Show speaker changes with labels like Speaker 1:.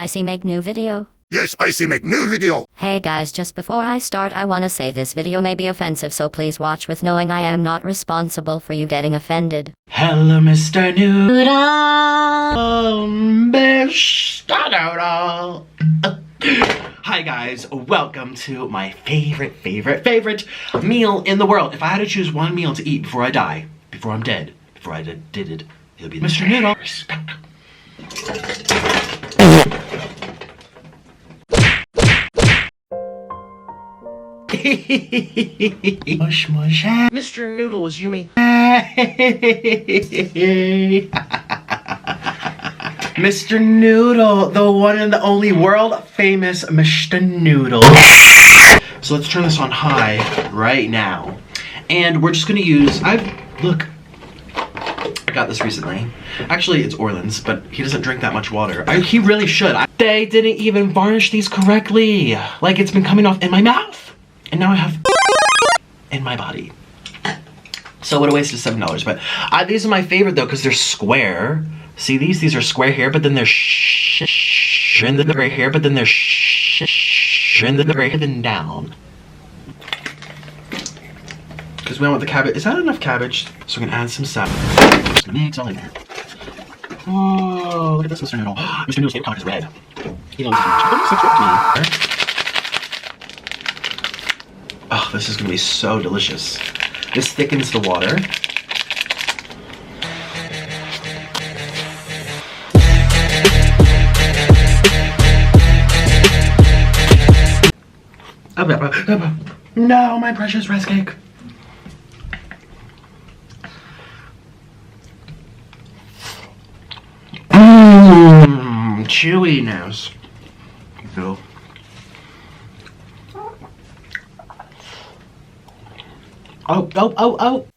Speaker 1: I see make new video.
Speaker 2: Yes, I see make new video.
Speaker 1: Hey guys, just before I start I wanna say this video may be offensive, so please watch with knowing I am not responsible for you getting offended.
Speaker 3: Hello, Mr. Noodle. Mr. Noodle. Hi guys, welcome to my favorite meal in the world. If I had to choose one meal to eat before I die, before I'm dead, before I did it, it'll be Mr. Noodle. Mush mush. Mr. Noodle was Yumi. Mr. Noodle, the one and the only world famous Mr. Noodle. So let's turn this on high right now. And we're just gonna use, I got this recently. Actually, it's Orland's, but he doesn't drink that much water. He really should. They didn't even varnish these correctly. Like, it's been coming off in my mouth. And now I have in my body. So what a waste of $7. But these are my favorite though, because they're square. See these? These are square here, but then they're and then they're here, but then they're and then they're hidden down. Because we want the cabbage. Is that enough cabbage? So we're gonna add some salad. Just gonna mix all in there. Oh, look at this, Mr. Noodle. Mr. Noodle's favorite color is red. He loves to me. Oh, this is gonna be so delicious. This thickens the water. No, my precious rice cake. Chewiness. No. Oh.